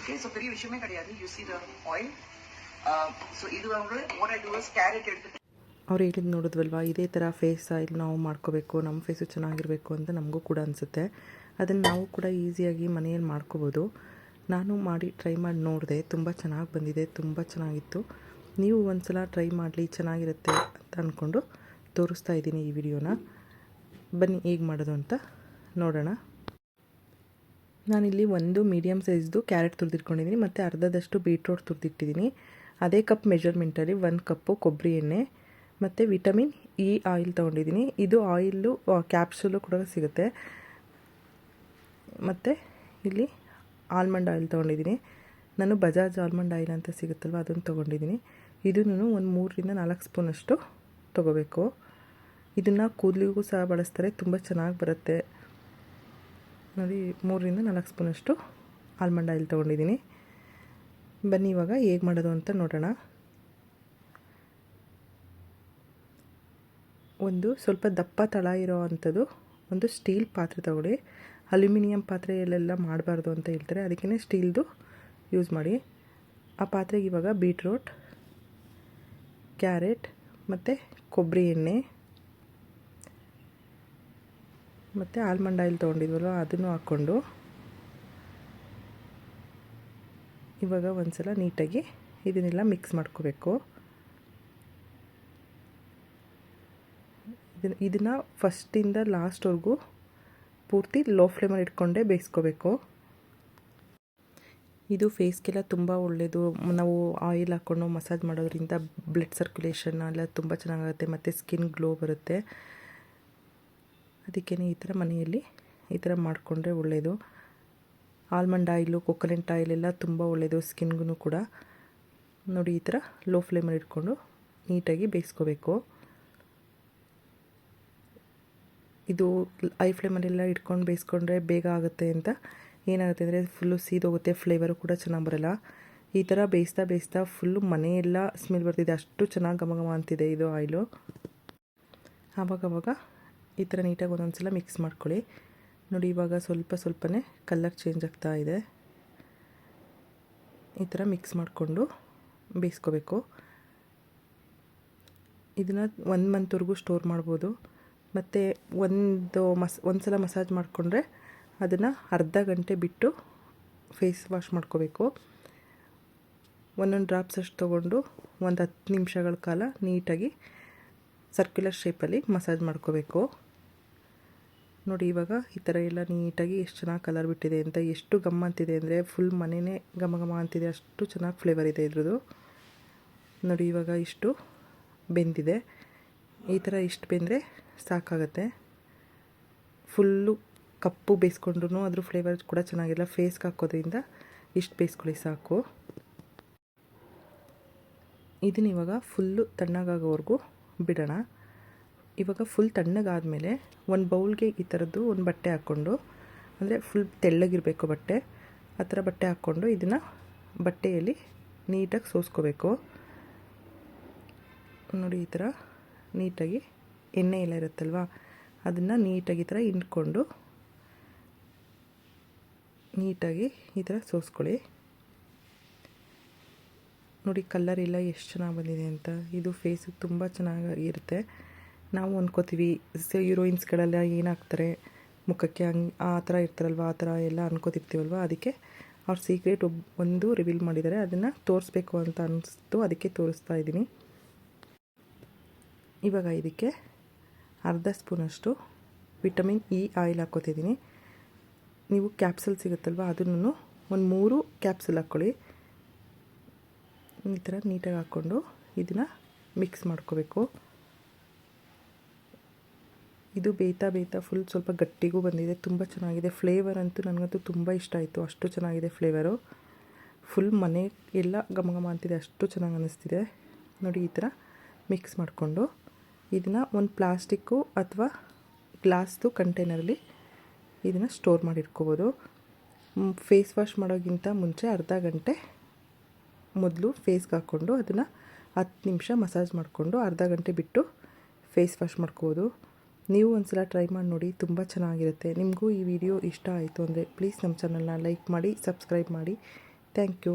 Okay so பெரிய விஷயமே கிடையாது. You see the oil. So ಇದು ಅವರು what I do is carrot எடுத்து ಅವ್ರು ಹೇಳಿದ್ದು ನೋಡಿದ್ವಲ್ವ, ಇದೇ ಥರ ಫೇಸ್ ಆಯಿಲ್ ನಾವು ಮಾಡ್ಕೋಬೇಕು, ನಮ್ಮ ಫೇಸು ಚೆನ್ನಾಗಿರಬೇಕು ಅಂತ ನಮಗೂ ಕೂಡ ಅನಿಸುತ್ತೆ. ಅದನ್ನು ನಾವು ಕೂಡ ಈಸಿಯಾಗಿ ಮನೆಯಲ್ಲಿ ಮಾಡ್ಕೋಬೋದು. ನಾನು ಮಾಡಿ ಟ್ರೈ ಮಾಡಿ ನೋಡಿದೆ, ತುಂಬ ಚೆನ್ನಾಗಿ ಬಂದಿದೆ, ತುಂಬ ಚೆನ್ನಾಗಿತ್ತು. ನೀವು ಒಂದು ಸಲ ಟ್ರೈ ಮಾಡಲಿ, ಚೆನ್ನಾಗಿರುತ್ತೆ ಅಂತ ಅಂದ್ಕೊಂಡು ತೋರಿಸ್ತಾ ಇದ್ದೀನಿ ಈ ವಿಡಿಯೋನ. ಬನ್ನಿ ಹೇಗೆ ಮಾಡೋದು ಅಂತ ನೋಡೋಣ. ನಾನಿಲ್ಲಿ ಒಂದು ಮೀಡಿಯಮ್ ಸೈಜ್ದು ಕ್ಯಾರೆಟ್ ತುರಿದಿಟ್ಕೊಂಡಿದ್ದೀನಿ ಮತ್ತು ಅರ್ಧದಷ್ಟು ಬೀಟ್ರೋಟ್ ತುರಿದಿಟ್ಟಿದ್ದೀನಿ. ಅದೇ ಕಪ್ ಮೆಜರ್ಮೆಂಟಲ್ಲಿ 1 ಕಪ್ಪು ಕೊಬ್ಬರಿ ಎಣ್ಣೆ ಮತ್ತು ವಿಟಮಿನ್ ಇ ಆಯಿಲ್ ತೊಗೊಂಡಿದ್ದೀನಿ. ಇದು ಆಯಿಲು ಕ್ಯಾಪ್ಸೂಲು ಕೂಡ ಸಿಗುತ್ತೆ. ಮತ್ತು ಇಲ್ಲಿ ಆಲ್ಮಂಡ್ ಆಯಿಲ್ ತೊಗೊಂಡಿದ್ದೀನಿ. ನಾನು ಬಜಾಜ್ ಆಲ್ಮಂಡ್ ಆಯಿಲ್ ಅಂತ ಸಿಗುತ್ತಲ್ವ, ಅದನ್ನು ತೊಗೊಂಡಿದ್ದೀನಿ. ಇದನ್ನು ಒಂದು 3 ರಿಂದ 4 ಸ್ಪೂನಷ್ಟು ತೊಗೋಬೇಕು. ಇದನ್ನು ಕೂದಲಿಗೂ ಸಹ ಬಳಸ್ತಾರೆ, ತುಂಬ ಚೆನ್ನಾಗಿ ಬರುತ್ತೆ ನೋಡಿ. 3 ರಿಂದ 4 ಸ್ಪೂನಷ್ಟು ಆಲ್ಮಂಡ್ ಆಯಿಲ್ ತೊಗೊಂಡಿದ್ದೀನಿ. ಬನ್ನಿ ಇವಾಗ ಹೇಗೆ ಮಾಡೋದು ಅಂತ ನೋಡೋಣ. ಒಂದು ಸ್ವಲ್ಪ ದಪ್ಪ ತಳ ಇರೋ ಅಂಥದ್ದು ಒಂದು ಸ್ಟೀಲ್ ಪಾತ್ರೆ ತಗೊಳ್ಳಿ. ಅಲ್ಯೂಮಿನಿಯಂ ಪಾತ್ರೆಯಲ್ಲೆಲ್ಲ ಮಾಡಬಾರ್ದು ಅಂತ ಹೇಳ್ತಾರೆ, ಅದಕ್ಕೇ ಸ್ಟೀಲ್ದು ಯೂಸ್ ಮಾಡಿ. ಆ ಪಾತ್ರೆಗೆ ಇವಾಗ ಬೀಟ್ರೋಟ್, ಕ್ಯಾರೆಟ್ ಮತ್ತು ಕೊಬ್ಬರಿ ಎಣ್ಣೆ ಮತ್ತು ಆಲ್ಮಂಡ್ ಆಯಿಲ್ ತೊಗೊಂಡಿದ್ವಲ್ಲ ಅದನ್ನು ಹಾಕ್ಕೊಂಡು ಇವಾಗ ಒಂದು ಸಲ ನೀಟಾಗಿ ಇದನ್ನೆಲ್ಲ ಮಿಕ್ಸ್ ಮಾಡ್ಕೋಬೇಕು. ಇದನ್ನು ಫಸ್ಟಿಂದ ಲಾಸ್ಟ್ವರೆಗೂ ಪೂರ್ತಿ ಲೋ ಫ್ಲೇಮಲ್ಲಿ ಇಟ್ಕೊಂಡೇ ಬೇಯಿಸ್ಕೋಬೇಕು. ಇದು ಫೇಸ್ಗೆಲ್ಲ ತುಂಬ ಒಳ್ಳೆಯದು. ನಾವು ಆಯಿಲ್ ಹಾಕ್ಕೊಂಡು ಮಸಾಜ್ ಮಾಡೋದ್ರಿಂದ ಬ್ಲಡ್ ಸರ್ಕ್ಯುಲೇಷನ್ ಎಲ್ಲ ತುಂಬ ಚೆನ್ನಾಗಾಗುತ್ತೆ ಮತ್ತು ಸ್ಕಿನ್ ಗ್ಲೋ ಬರುತ್ತೆ. ಅದಕ್ಕೇ ಈ ಥರ ಮನೆಯಲ್ಲಿ ಈ ಥರ ಮಾಡಿಕೊಂಡ್ರೆ ಒಳ್ಳೆಯದು. ಆಲ್ಮಂಡ್ ಆಯಿಲು, ಕೊಕೊನೆಟ್ ಆಯಿಲ್ ಎಲ್ಲ ತುಂಬ ಒಳ್ಳೆಯದು ಸ್ಕಿನ್ಗೂ ಕೂಡ. ನೋಡಿ ಈ ಥರ ಲೋ ಫ್ಲೇಮಲ್ಲಿ ಇಟ್ಕೊಂಡು ನೀಟಾಗಿ ಬೇಯಿಸ್ಕೋಬೇಕು. ಇದು ಹೈ ಫ್ಲೇಮಲ್ಲೆಲ್ಲ ಇಟ್ಕೊಂಡು ಬೇಯಿಸ್ಕೊಂಡ್ರೆ ಬೇಗ ಆಗುತ್ತೆ ಅಂತ ಏನಾಗುತ್ತೆ ಅಂದರೆ ಫುಲ್ಲು ಸೀದೋಗುತ್ತೆ, ಫ್ಲೇವರು ಕೂಡ ಚೆನ್ನಾಗಿ ಬರೋಲ್ಲ. ಈ ಥರ ಬೇಯಿಸ್ತಾ ಬೇಯಿಸ್ತಾ ಫುಲ್ಲು ಮನೆಯೆಲ್ಲ ಸ್ಮೆಲ್ ಬರ್ತಿದೆ, ಅಷ್ಟು ಚೆನ್ನಾಗಿ ಘಮ ಘಮ ಅಂತಿದೆ ಇದು ಆಯಿಲು. ಆವಾಗವಾಗ ಈ ಥರ ನೀಟಾಗಿ ಒಂದೊಂದು ಸಲ ಮಿಕ್ಸ್ ಮಾಡ್ಕೊಳ್ಳಿ. ನೋಡಿ ಇವಾಗ ಸ್ವಲ್ಪ ಸ್ವಲ್ಪನೇ ಕಲರ್ ಚೇಂಜ್ ಆಗ್ತಾ ಇದೆ. ಈ ಥರ ಮಿಕ್ಸ್ ಮಾಡಿಕೊಂಡು ಬೇಯಿಸ್ಕೋಬೇಕು. ಇದನ್ನು 1 ಮಂತ್ವರೆಗೂ ಸ್ಟೋರ್ ಮಾಡ್ಬೋದು. ಮತ್ತು ಒಂದು ಸಲ ಮಸಾಜ್ ಮಾಡಿಕೊಂಡ್ರೆ ಅದನ್ನು ಅರ್ಧ ಗಂಟೆ ಬಿಟ್ಟು ಫೇಸ್ ವಾಶ್ ಮಾಡ್ಕೋಬೇಕು. ಒಂದೊಂದು ಡ್ರಾಪ್ಸ್ ಅಷ್ಟು ತೊಗೊಂಡು ಒಂದು 10 ನಿಮಿಷಗಳ ಕಾಲ ನೀಟಾಗಿ ಸರ್ಕ್ಯುಲರ್ ಶೇಪಲ್ಲಿ ಮಸಾಜ್ ಮಾಡ್ಕೋಬೇಕು. ನೋಡಿ ಇವಾಗ ಈ ಥರ ಎಲ್ಲ ನೀಟಾಗಿ ಎಷ್ಟು ಚೆನ್ನಾಗಿ ಕಲರ್ ಬಿಟ್ಟಿದೆ ಅಂತ, ಎಷ್ಟು ಘಮ ಅಂತಿದೆ ಅಂದರೆ ಫುಲ್ ಮನೆಯೇ ಘಮ ಘಮ ಅಂತಿದೆ, ಅಷ್ಟು ಚೆನ್ನಾಗಿ ಫ್ಲೇವರ್ ಇದೆ ಇದ್ರದ್ದು. ನೋಡಿ ಇವಾಗ ಇಷ್ಟು ಬೆಂದಿದೆ. ಈ ಥರ ಇಷ್ಟು ಬೆಂದರೆ ಸಾಕಾಗತ್ತೆ. ಫುಲ್ಲು ಕಪ್ಪು ಬೇಯಿಸ್ಕೊಂಡ್ರೂ ಅದ್ರ ಫ್ಲೇವರ್ ಕೂಡ ಚೆನ್ನಾಗಿಲ್ಲ. ಫೇಸ್ಗೆ ಹಾಕೋದ್ರಿಂದ ಇಷ್ಟು ಬೇಯಿಸ್ಕೊಳ್ಳಿ ಸಾಕು. ಇದನ್ನ ಇವಾಗ ಫುಲ್ಲು ತಣ್ಣಗಾಗೋವರೆಗೂ ಬಿಡೋಣ. ಇವಾಗ ಫುಲ್ ತಣ್ಣಗಾದಮೇಲೆ ಒಂದು ಬೌಲ್ಗೆ ಈ ಥರದ್ದು ಒಂದು ಬಟ್ಟೆ ಹಾಕ್ಕೊಂಡು, ಅಂದರೆ ಫುಲ್ ತೆಳ್ಳಗಿರಬೇಕು ಬಟ್ಟೆ, ಆ ಥರ ಬಟ್ಟೆ ಹಾಕ್ಕೊಂಡು ಇದನ್ನು ಬಟ್ಟೆಯಲ್ಲಿ ನೀಟಾಗಿ ಸೋಸ್ಕೋಬೇಕು. ನೋಡಿ ಈ ಥರ ನೀಟಾಗಿ ಎಣ್ಣೆ ಎಲ್ಲ ಇರುತ್ತಲ್ವ, ಅದನ್ನು ನೀಟಾಗಿ ಈ ಥರ ಹಿಂಡ್ಕೊಂಡು ನೀಟಾಗಿ ಈ ಥರ ಸೋಸ್ಕೊಳ್ಳಿ. ನೋಡಿ ಕಲರ್ ಎಲ್ಲ ಎಷ್ಟು ಚೆನ್ನಾಗಿ ಬಂದಿದೆ ಅಂತ. ಇದು ಫೇಸಿಗೆ ತುಂಬ ಚೆನ್ನಾಗಿರುತ್ತೆ. ನಾವು ಅಂದ್ಕೋತೀವಿ ಹೀರೋಯಿನ್ಸ್ಗಳೆಲ್ಲ ಏನಾಗ್ತಾರೆ ಮುಖಕ್ಕೆ ಆ ಥರ ಇರ್ತಾರಲ್ವ, ಆ ಥರ ಎಲ್ಲ ಅನ್ಕೋತಿರ್ತೀವಲ್ವ. ಅದಕ್ಕೆ ಅವ್ರ ಸೀಕ್ರೆಟ್ ಒಂದು ರಿವೀಲ್ ಮಾಡಿದ್ದಾರೆ, ಅದನ್ನು ತೋರಿಸ್ಬೇಕು ಅಂತ ಅನಿಸ್ತು, ಅದಕ್ಕೆ ತೋರಿಸ್ತಾ ಇದ್ದೀನಿ. ಇವಾಗ ಇದಕ್ಕೆ ಅರ್ಧ ಸ್ಪೂನಷ್ಟು ವಿಟಮಿನ್ ಇ ಆಯಿಲ್ ಹಾಕ್ಕೋತಿದ್ದೀನಿ. ನೀವು ಕ್ಯಾಪ್ಸೂಲ್ ಸಿಗುತ್ತಲ್ವ, ಅದನ್ನು ಒಂದು 3 ಕ್ಯಾಪ್ಸೂಲ್ ಹಾಕ್ಕೊಳ್ಳಿ. ಈ ಥರ ನೀಟಾಗಿ ಹಾಕ್ಕೊಂಡು ಇದನ್ನು ಮಿಕ್ಸ್ ಮಾಡ್ಕೋಬೇಕು. ಇದು ಬೇಯ್ತಾ ಬೇಯ್ತಾ ಫುಲ್ ಸ್ವಲ್ಪ ಗಟ್ಟಿಗೂ ಬಂದಿದೆ, ತುಂಬ ಚೆನ್ನಾಗಿದೆ. ಫ್ಲೇವರ್ ಅಂತೂ ನನಗಂತೂ ತುಂಬ ಇಷ್ಟ ಆಯಿತು, ಅಷ್ಟು ಚೆನ್ನಾಗಿದೆ ಫ್ಲೇವರು. ಫುಲ್ ಮನೆ ಎಲ್ಲ ಘಮ ಘಮ ಅಂತಿದೆ, ಅಷ್ಟು ಚೆನ್ನಾಗಿ ಅನ್ನಿಸ್ತಿದೆ. ನೋಡಿ ಈ ಥರ ಮಿಕ್ಸ್ ಮಾಡಿಕೊಂಡು ಇದನ್ನು ಒಂದು ಪ್ಲಾಸ್ಟಿಕ್ಕು ಅಥವಾ ಗ್ಲಾಸ್ದು ಕಂಟೈನರಲ್ಲಿ ಇದನ್ನು ಸ್ಟೋರ್ ಮಾಡಿಟ್ಕೋಬೋದು. ಫೇಸ್ ವಾಶ್ ಮಾಡೋಕ್ಕಿಂತ ಮುಂಚೆ ಅರ್ಧ ಗಂಟೆ ಮೊದಲು ಫೇಸ್ಗೆ ಹಾಕ್ಕೊಂಡು ಅದನ್ನು 10 ನಿಮಿಷ ಮಸಾಜ್ ಮಾಡಿಕೊಂಡು ಅರ್ಧ ಗಂಟೆ ಬಿಟ್ಟು ಫೇಸ್ ವಾಶ್ ಮಾಡ್ಕೋಬೋದು. ನೀವು ಒಂದು ಸಲ ಟ್ರೈ ಮಾಡಿ ನೋಡಿ, ತುಂಬ ಚೆನ್ನಾಗಿರುತ್ತೆ. ನಿಮಗೂ ಈ ವಿಡಿಯೋ ಇಷ್ಟ ಆಯಿತು ಅಂದರೆ ಪ್ಲೀಸ್ ನಮ್ಮ ಚಾನಲ್ನ ಲೈಕ್ ಮಾಡಿ, ಸಬ್ಸ್ಕ್ರೈಬ್ ಮಾಡಿ. Thank you.